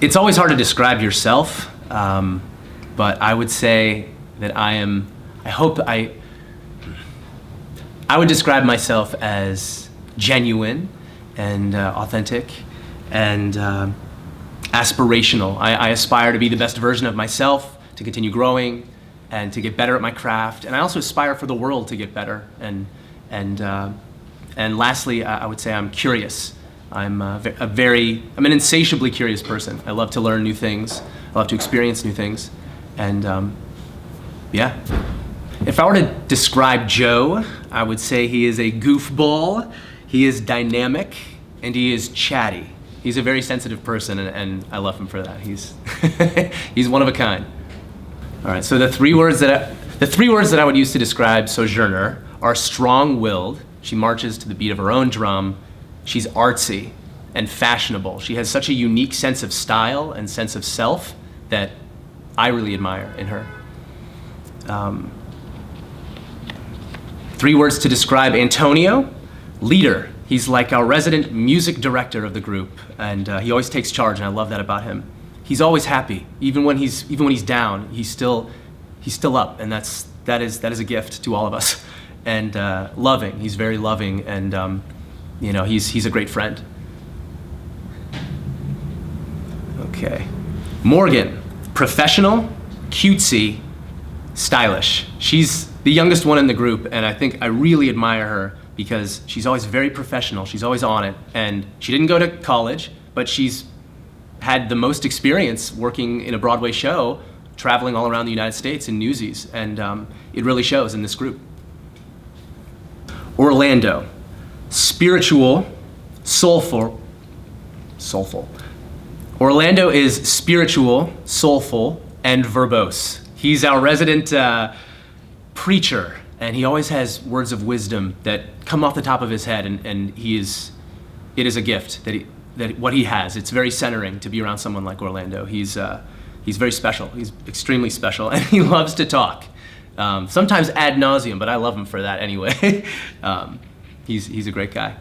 It's always hard to describe yourself, but I would say that I would describe myself as genuine and authentic and aspirational. I aspire to be the best version of myself, to continue growing and to get better at my craft. And I also aspire for the world to get better. And lastly, I would say I'm curious. I'm an insatiably curious person. I love to learn new things. I love to experience new things. And yeah. If I were to describe Joe, I would say he is a goofball, he is dynamic, and he is chatty. He's a very sensitive person, and I love him for that. He's he's one of a kind. All right, so the three words that I would use to describe Sojourner are strong-willed. She marches to the beat of her own drum. She's artsy and fashionable. She has such a unique sense of style and sense of self that I really admire in her. Three words to describe Antonio: leader. He's like our resident music director of the group, and he always takes charge, and I love that about him. He's always happy, even when he's down. He's still up, and that is a gift to all of us. And loving. He's very loving, and he's a great friend. Okay, Morgan, professional, cutesy, stylish. She's the youngest one in the group, and I think I really admire her because she's always very professional. She's always on it, and she didn't go to college, but she's had the most experience working in a Broadway show, traveling all around the United States in Newsies, and it really shows in this group. Orlando, spiritual, soulful. Orlando is spiritual, soulful, and verbose. He's our resident preacher, and he always has words of wisdom that come off the top of his head, and it is a gift that what he has. It's very centering to be around someone like Orlando. He's very special. He's extremely special, and he loves to talk. Sometimes ad nauseum, but I love him for that anyway. He's a great guy.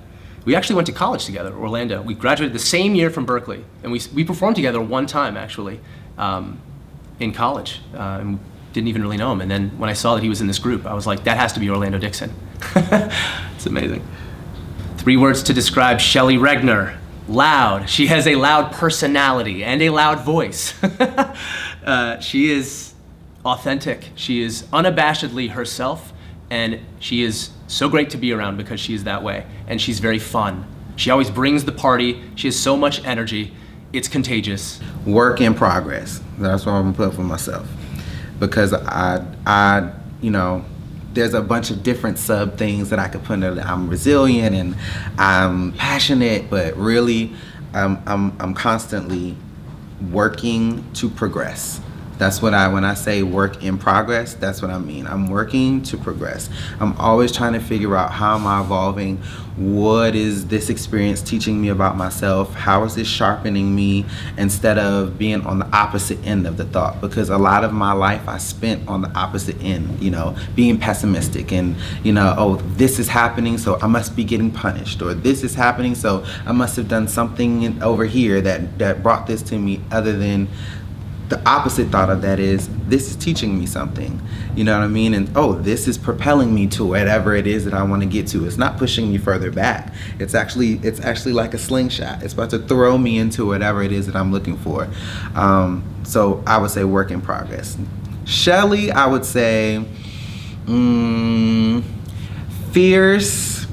We actually went to college together, Orlando. We graduated the same year from Berkeley, and we performed together one time actually in college. And didn't even really know him. And then when I saw that he was in this group, I was like, that has to be Orlando Dixon. It's amazing. Three words to describe Shelley Regner: loud. She has a loud personality and a loud voice. She is authentic. She is unabashedly herself, and she is so great to be around because she is that way. And she's very fun. She always brings the party. She has so much energy. It's contagious. Work in progress. That's what I'm gonna put for myself. Because I there's a bunch of different sub things that I could put in there. I'm resilient and I'm passionate, but really I'm constantly working to progress. That's what when I say work in progress, that's what I mean. I'm working to progress. I'm always trying to figure out, how am I evolving? What is this experience teaching me about myself? How is this sharpening me, instead of being on the opposite end of the thought? Because a lot of my life I spent on the opposite end, being pessimistic and, oh, this is happening, so I must be getting punished, or this is happening, so I must have done something over here that brought this to me, other than the opposite thought of that is, this is teaching me something, you know what I mean? And oh, this is propelling me to whatever it is that I want to get to. It's not pushing me further back. It's actually like a slingshot. It's about to throw me into whatever it is that I'm looking for. So I would say work in progress. Shelley, I would say fierce,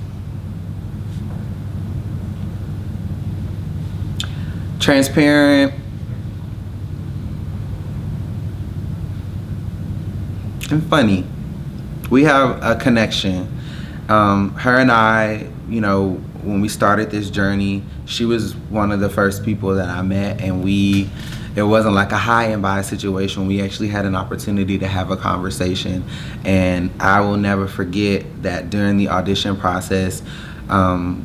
transparent, and funny. We have a connection. Her and I, when we started this journey, she was one of the first people that I met, and it wasn't like a high and by situation. We actually had an opportunity to have a conversation, and I will never forget that during the audition process,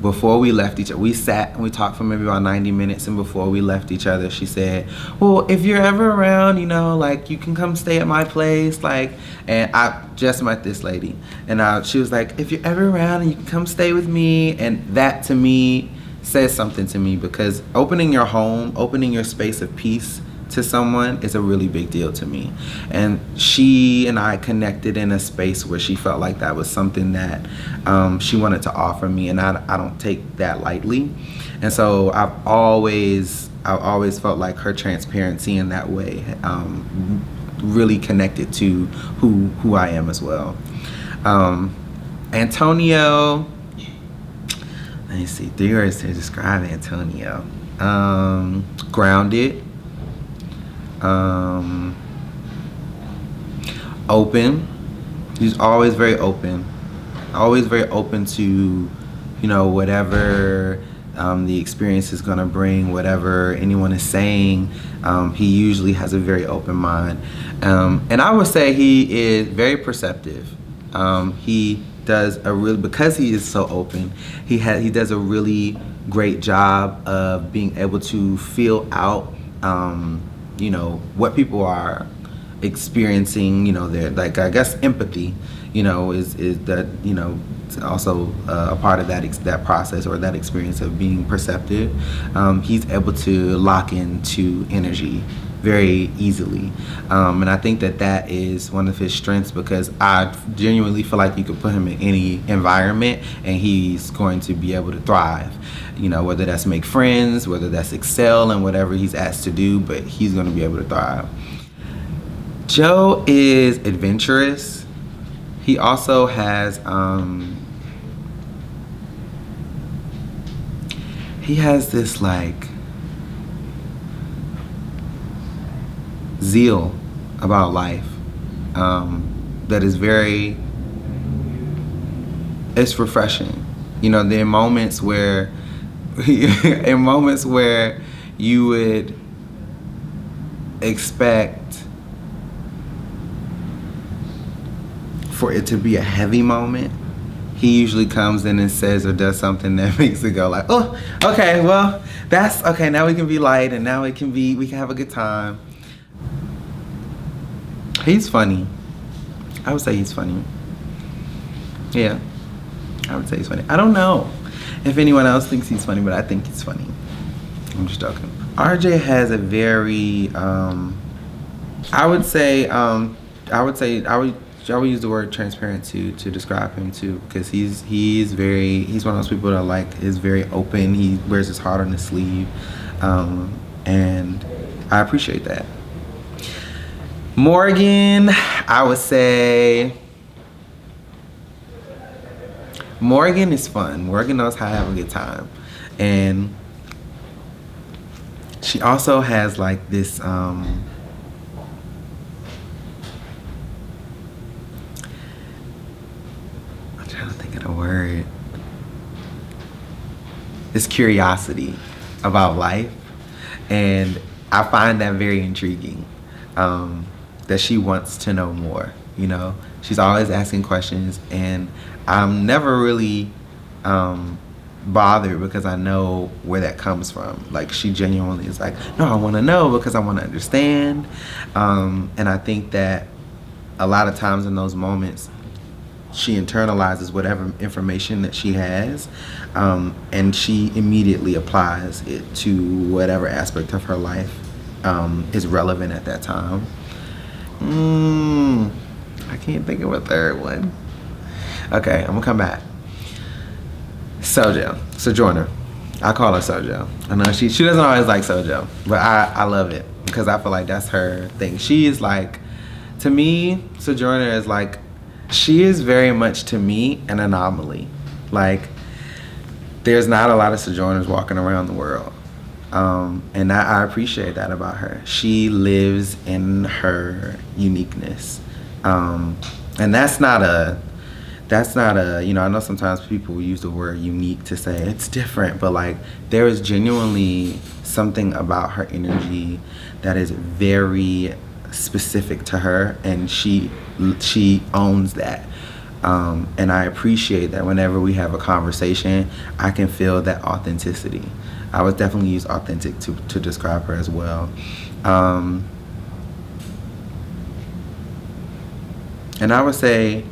before we left each other, we sat and we talked for maybe about 90 minutes, and before we left each other, she said, well, if you're ever around, you can come stay at my place, and I just met this lady, and she was like, if you're ever around and you can come stay with me, and that to me says something to me, because opening your home, opening your space of peace to someone is a really big deal to me. And she and I connected in a space where she felt like that was something that she wanted to offer me, and I don't take that lightly. And so I've always felt like her transparency in that way really connected to who I am as well. Antonio, let me see, 3 words to describe Antonio. Grounded, open. He's always very open to, whatever the experience is going to bring, whatever anyone is saying. He usually has a very open mind, and I would say he is very perceptive. He does because he is so open, he does a really great job of being able to feel out what people are experiencing. Their, like, I guess empathy is that also a part of that process, or that experience of being perceptive. He's able to lock into energy very easily, and I think that is one of his strengths, because I genuinely feel like you could put him in any environment and he's going to be able to thrive, whether that's make friends, whether that's excel in whatever he's asked to do, but he's going to be able to thrive. Joe is adventurous. He also has this like zeal about life that is it's refreshing. There are moments where you would expect for it to be a heavy moment. He usually comes in and says or does something that makes it go like, oh, okay, well, that's okay, now we can be light, and now we can have a good time. He's funny. I would say he's funny. Yeah, I would say he's funny. I don't know if anyone else thinks he's funny, but I think he's funny. I'm just joking. RJ has a very, I would use the word transparent to describe him too, because he's one of those people that is very open. He wears his heart on his sleeve, and I appreciate that. Morgan, I would say Morgan is fun. Morgan knows how to have a good time, and she also has like this I'm trying to think of the word. This curiosity about life, and I find that very intriguing. That she wants to know more. She's always asking questions, and I'm never really bothered, because I know where that comes from. Like, she genuinely is like, no, I want to know because I want to understand. And I think that a lot of times in those moments, she internalizes whatever information that she has, and she immediately applies it to whatever aspect of her life is relevant at that time. I can't think of a third one. Okay, I'm gonna come back. Sojourner. I call her Sojo. I know she doesn't always like Sojo, but I love it because I feel like that's her thing. She is like, to me, Sojourner is like, she is very much to me an anomaly. Like, there's not a lot of Sojourners walking around the world. And I appreciate that about her. She lives in her uniqueness. And that's not a, I know sometimes people use the word unique to say it's different, but like, there is genuinely something about her energy that is very specific to her, and she owns that. And I appreciate that whenever we have a conversation, I can feel that authenticity. I would definitely use authentic to describe her as well. And I would say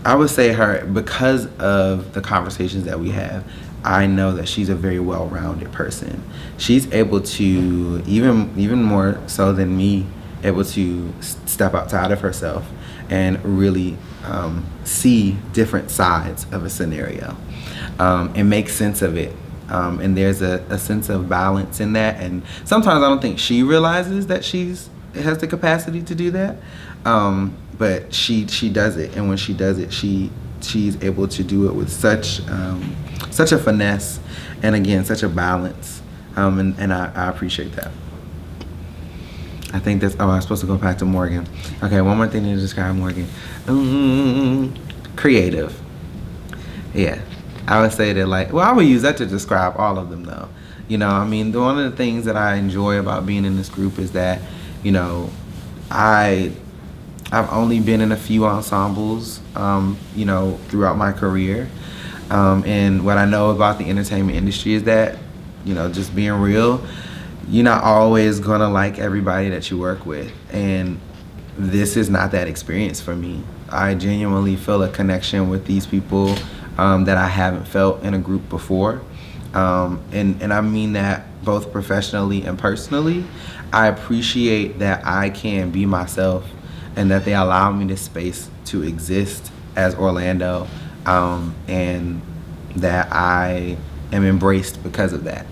I would say her, because of the conversations that we have, I know that she's a very well-rounded person. She's able to, even more so than me, able to step outside of herself and really see different sides of a scenario and make sense of it. And there's a sense of balance in that. And sometimes I don't think she realizes that has the capacity to do that. But she does it, and when she does it, she's able to do it with such a finesse, and again, such a balance. And I appreciate that. I think that's, I was supposed to go back to Morgan. Okay, one more thing to describe Morgan. Creative. Yeah, I would say that, like, well, I would use that to describe all of them though. You know, I mean, one of the things that I enjoy about being in this group is that, you know, I've only been in a few ensembles, you know, throughout my career. And what I know about the entertainment industry is that, you know, just being real, you're not always gonna like everybody that you work with. And this is not that experience for me. I genuinely feel a connection with these people that I haven't felt in a group before. And I mean that both professionally and personally. I appreciate that I can be myself and that they allow me the space to exist as Orlando, and that I am embraced because of that.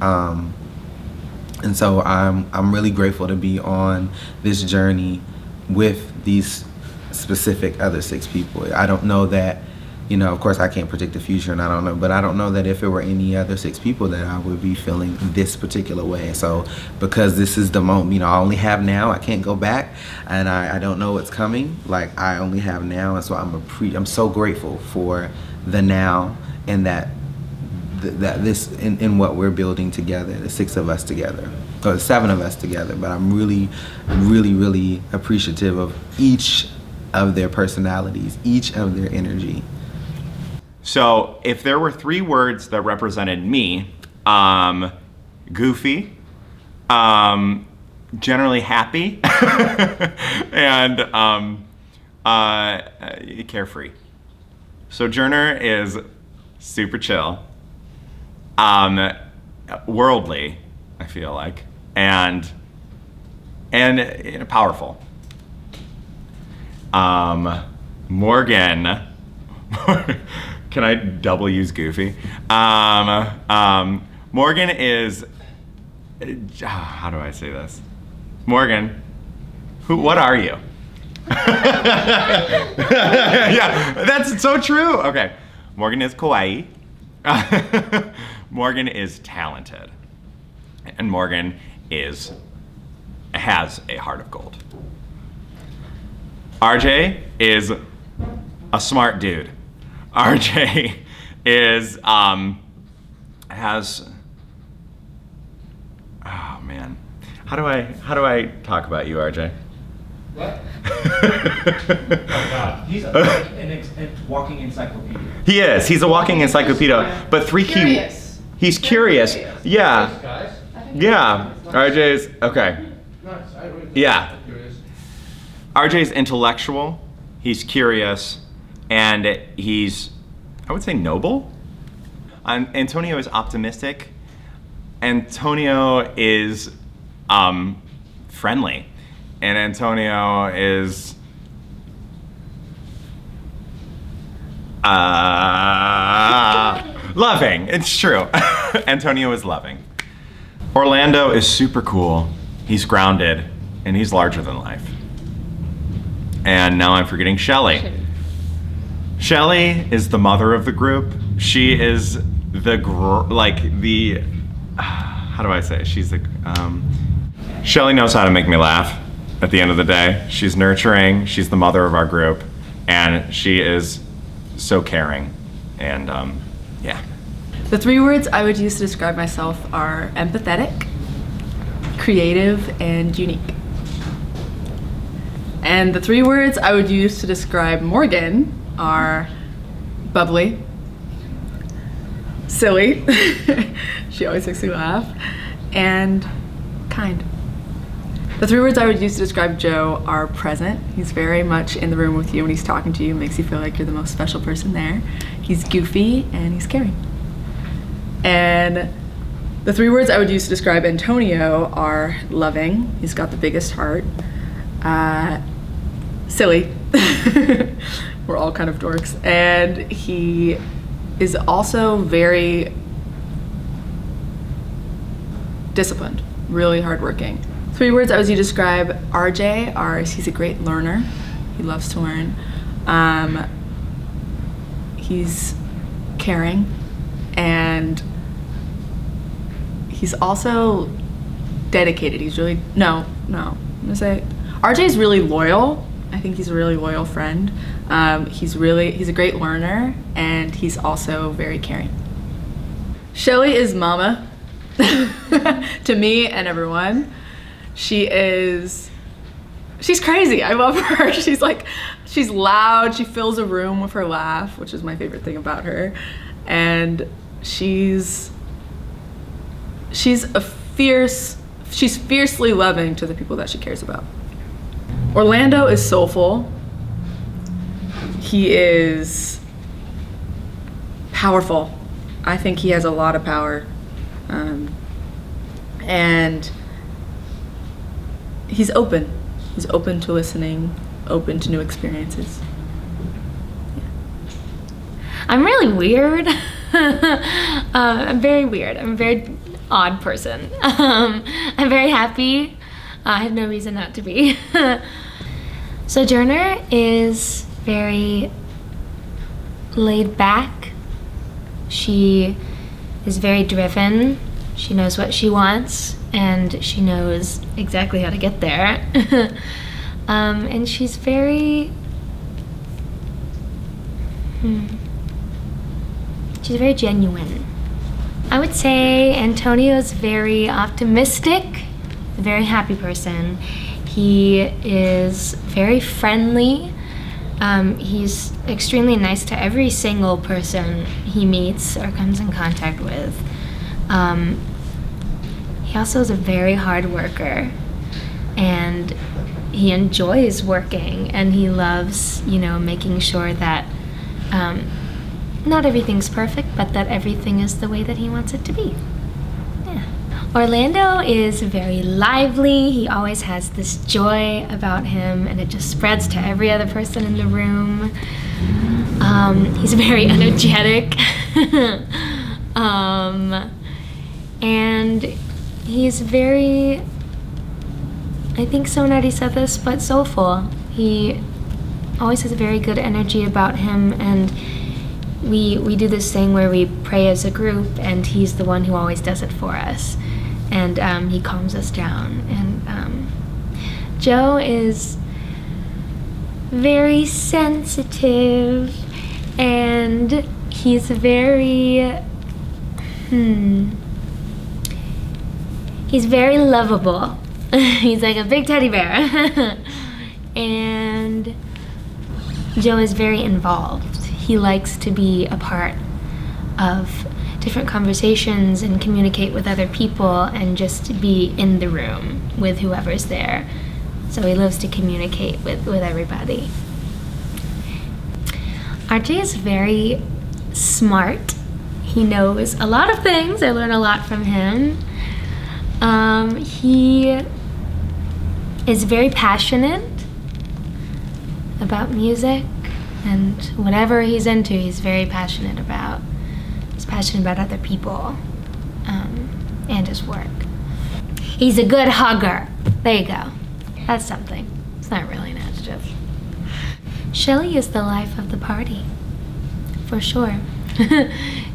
And so I'm really grateful to be on this journey with these specific other 6 people. I don't know that, you know, of course I can't predict the future, and I don't know, but I don't know that if it were any other 6 people that I would be feeling this particular way. So because this is the moment, you know, I only have now, I can't go back, and I don't know what's coming. Like, I only have now, and so I'm so grateful for the now, and that this in what we're building together, the 6 of us together, or the 7 of us together. But I'm really, really, really appreciative of each of their personalities, each of their energy. So if there were 3 words that represented me, goofy, generally happy, and carefree. Sojourner is super chill, worldly, I feel like, and you know, powerful. Morgan, can I double use goofy? Morgan is, how do I say this? Morgan, what are you? Yeah, that's so true. Okay, Morgan is kawaii. Morgan is talented. And Morgan has a heart of gold. RJ is a smart dude. RJ is, has, oh man. How do I talk about you, RJ? What? Oh God, he's a walking encyclopedia. He is. He's a walking encyclopedia. But 3 key. He's curious. Yeah. Yeah. RJ's okay. Yeah. RJ's intellectual. He's curious, and he's, I would say, noble. Antonio is optimistic. Antonio is friendly. And Antonio is loving. It's true. Antonio is loving. Orlando is super cool. He's grounded, and he's larger than life. And now I'm forgetting Shelly. Shelly is the mother of the group. She is how do I say? She's the, Shelly knows how to make me laugh. At the end of the day, she's nurturing, she's the mother of our group, and she is so caring, and yeah. The 3 words I would use to describe myself are empathetic, creative, and unique. And the 3 words I would use to describe Morgan are bubbly, silly, she always makes me laugh, and kind. The 3 words I would use to describe Joe are present. He's very much in the room with you when he's talking to you, makes you feel like you're the most special person there. He's goofy and he's caring. And the 3 words I would use to describe Antonio are loving. He's got the biggest heart. Silly. We're all kind of dorks. And he is also very disciplined, really hardworking. 3 words I would use to describe RJ are he's a great learner. He loves to learn. He's caring, and he's also dedicated. He's really, no, I'm gonna say, RJ's really loyal. I think he's a really loyal friend. He's a great learner, and he's also very caring. Shelly is mama to me and everyone. She's crazy. I love her. She's loud. She fills a room with her laugh, which is my favorite thing about her. And she's fiercely loving to the people that she cares about. Orlando is soulful. He is powerful. I think he has a lot of power. And he's open. He's open to listening, open to new experiences. I'm really weird. I'm very weird. I'm a very odd person. I'm very happy. I have no reason not to be. Sojourner is very laid back. She is very driven. She knows what she wants, and she knows exactly how to get there. And she's very genuine. I would say Antonio's very optimistic, a very happy person. He is very friendly. He's extremely nice to every single person he meets or comes in contact with. He also is a very hard worker, and he enjoys working, and he loves, making sure that not everything's perfect, but that everything is the way that he wants it to be. Yeah. Orlando is very lively. He always has this joy about him, and it just spreads to every other person in the room. He's very energetic. And he's very, I think someone already said this, but soulful. He always has a very good energy about him, and we do this thing where we pray as a group, and he's the one who always does it for us. And he calms us down. And Joe is very sensitive, and he's very, he's very lovable. He's like a big teddy bear. And Joe is very involved. He likes to be a part of different conversations and communicate with other people and just be in the room with whoever's there. So he loves to communicate with everybody. RJ is very smart. He knows a lot of things. I learn a lot from him. He is very passionate about music, and whatever he's into, he's very passionate about. He's passionate about other people and his work. He's a good hugger. There you go. That's something. It's not really an adjective. Shelly is the life of the party, for sure.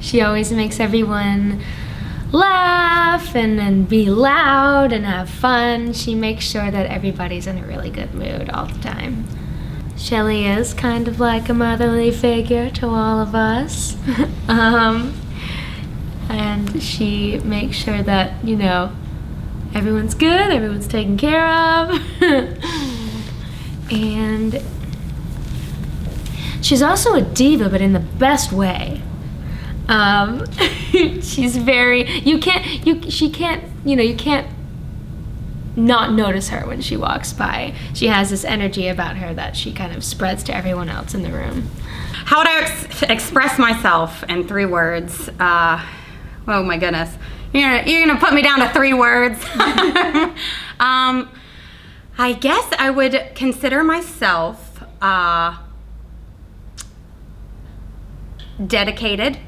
She always makes everyone laugh and be loud and have fun. She makes sure that everybody's in a really good mood all the time. Shelly is kind of like a motherly figure to all of us. And she makes sure that, everyone's good, everyone's taken care of. And she's also a diva, but in the best way. She's very, you can't not notice her when she walks by. She has this energy about her that she kind of spreads to everyone else in the room. How would I express myself in 3 words? Oh my goodness. You're gonna put me down to 3 words. I guess I would consider myself dedicated,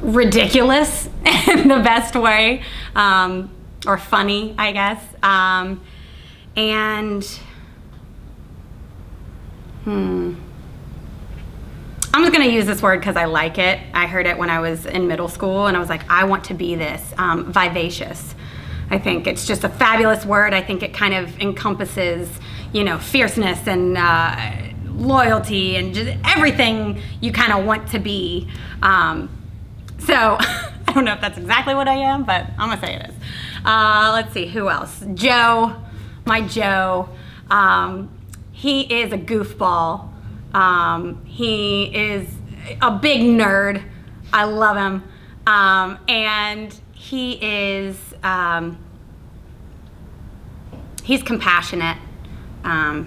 ridiculous in the best way, or funny, I guess, and I'm just gonna use this word because I like it. I heard it when I was in middle school and I was like, I want to be this, vivacious. I think it's just a fabulous word. I think it kind of encompasses, fierceness and loyalty and just everything you kind of want to be. So I don't know if that's exactly what I am, but I'm gonna say it is. Let's see, who else? Joe, my Joe. He is a goofball. He is a big nerd. I love him. And he is, he's compassionate.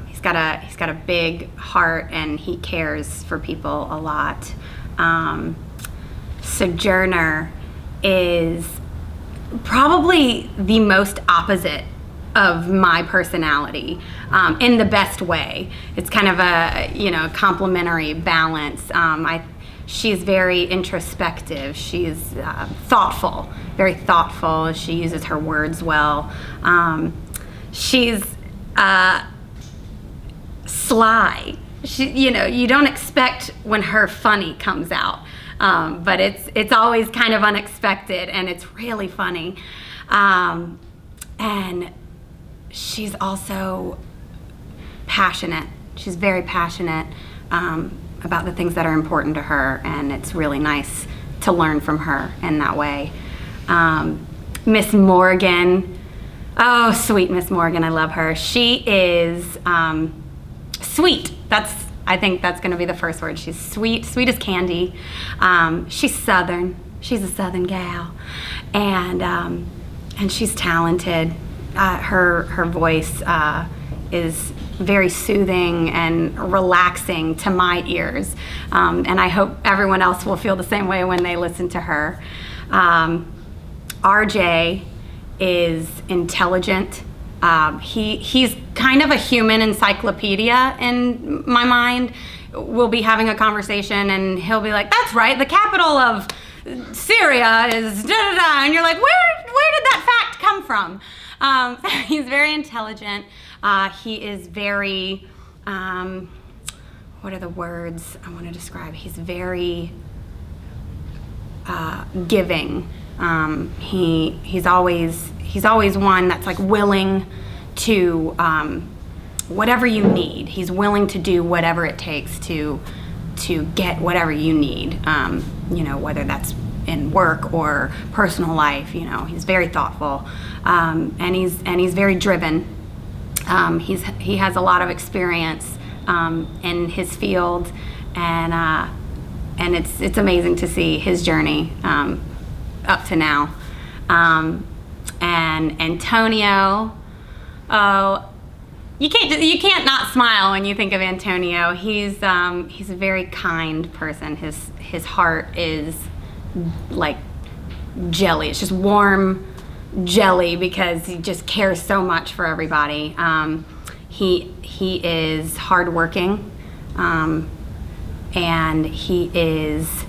He's got a big heart and he cares for people a lot. Sojourner is probably the most opposite of my personality, in the best way. It's kind of a complementary balance. She's very introspective. She's thoughtful, very thoughtful. She uses her words well. She's sly. You don't expect when her funny comes out, but it's always kind of unexpected and it's really funny. And she's also passionate. She's very passionate about the things that are important to her, and it's really nice to learn from her in that way. Miss Morgan, oh, sweet Miss Morgan, I love her. She is sweet. I think that's going to be the first word. She's sweet as candy. She's Southern. She's a Southern gal, and she's talented. Her voice is very soothing and relaxing to my ears, and I hope everyone else will feel the same way when they listen to her. RJ is intelligent. He's kind of a human encyclopedia in my mind. We'll be having a conversation and he'll be like, "That's right, the capital of Syria is da-da-da," and you're like, where did that fact come from? He's very intelligent. He is very, what are the words I want to describe? He's very giving. He's always one that's like willing to, whatever you need. He's willing to do whatever it takes to get whatever you need. Whether that's in work or personal life. He's very thoughtful, and he's very driven. He has a lot of experience in his field, and it's amazing to see his journey up to now. And Antonio, oh, you can't not smile when you think of Antonio. He's a very kind person. His heart is like jelly. It's just warm jelly because he just cares so much for everybody. He is hardworking, and he is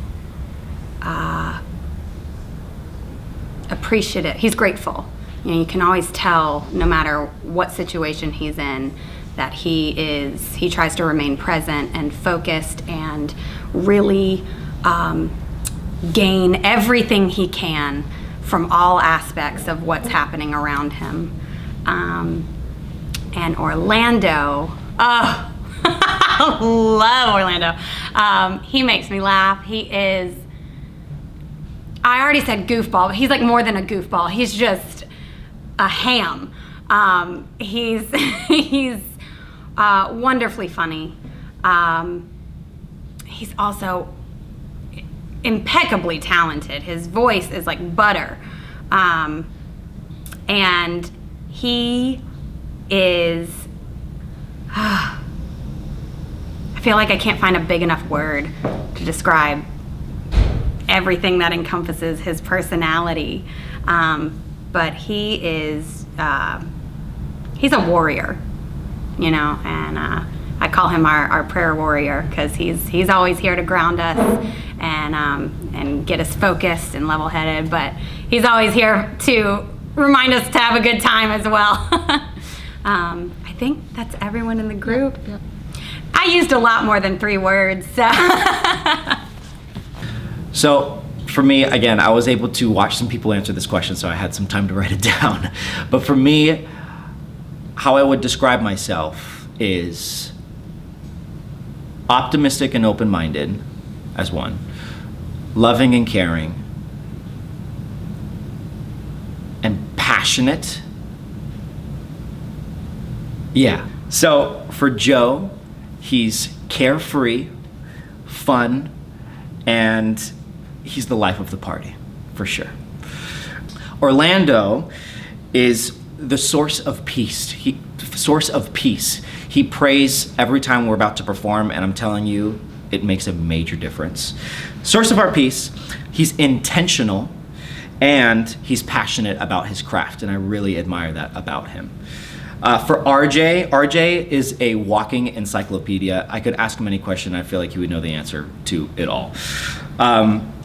appreciative. He's grateful. You can always tell, no matter what situation he's in, that he tries to remain present and focused and really gain everything he can from all aspects of what's happening around him. And Orlando, oh, I love Orlando. He makes me laugh. I already said goofball, but he's like more than a goofball. He's just a ham. He's wonderfully funny. He's also impeccably talented. His voice is like butter. And he is, I feel like I can't find a big enough word to describe everything that encompasses his personality. But he is, he's a warrior, you know, and I call him our prayer warrior because he's always here to ground us and get us focused and level-headed, but he's always here to remind us to have a good time as well. I think that's everyone in the group. Yep. I used a lot more than 3 words, so. So for me, again, I was able to watch some people answer this question, so I had some time to write it down. But for me, how I would describe myself is optimistic and open-minded as one, loving and caring, and passionate. Yeah. So for Joe, he's carefree, fun, and he's the life of the party, for sure. Orlando is the source of peace. He prays every time we're about to perform, and I'm telling you, it makes a major difference. Source of our peace, he's intentional, and he's passionate about his craft, and I really admire that about him. For RJ is a walking encyclopedia. I could ask him any question, I feel like he would know the answer to it all.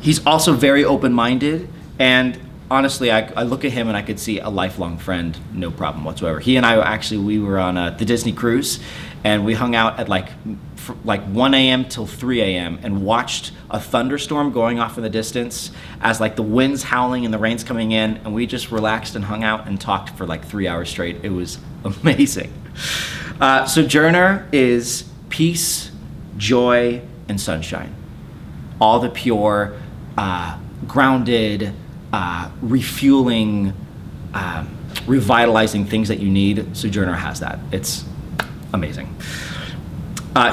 He's also very open-minded, and honestly, I look at him and I could see a lifelong friend, no problem whatsoever. He and I we were on the Disney cruise, and we hung out at like 1 a.m. till 3 a.m. and watched a thunderstorm going off in the distance as like the wind's howling and the rain's coming in, and we just relaxed and hung out and talked for like 3 hours straight. It was amazing. Sojourner is peace, joy, and sunshine. All the pure, grounded, refueling, revitalizing things that you need. Sojourner has that. It's amazing.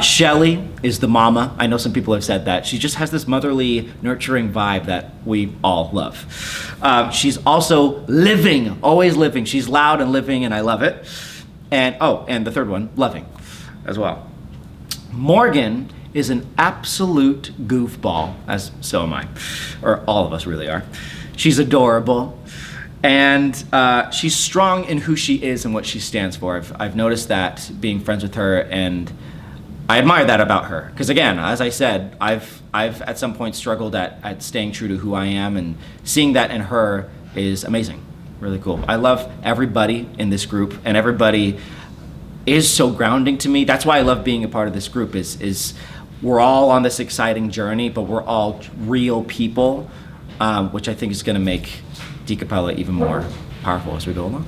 Shelley is the mama. I know some people have said that. She just has this motherly, nurturing vibe that we all love. She's also living, always living. She's loud and living, and I love it. And the third one, loving as well. Morgan is an absolute goofball, as so am I, or all of us really are. She's adorable, and she's strong in who she is and what she stands for. I've noticed that being friends with her, and I admire that about her. Because again, as I said, I've at some point struggled at staying true to who I am, and seeing that in her is amazing, really cool. I love everybody in this group, and everybody is so grounding to me. That's why I love being a part of this group, is we're all on this exciting journey, but we're all real people, which I think is gonna make Di Capella even more powerful as we go along.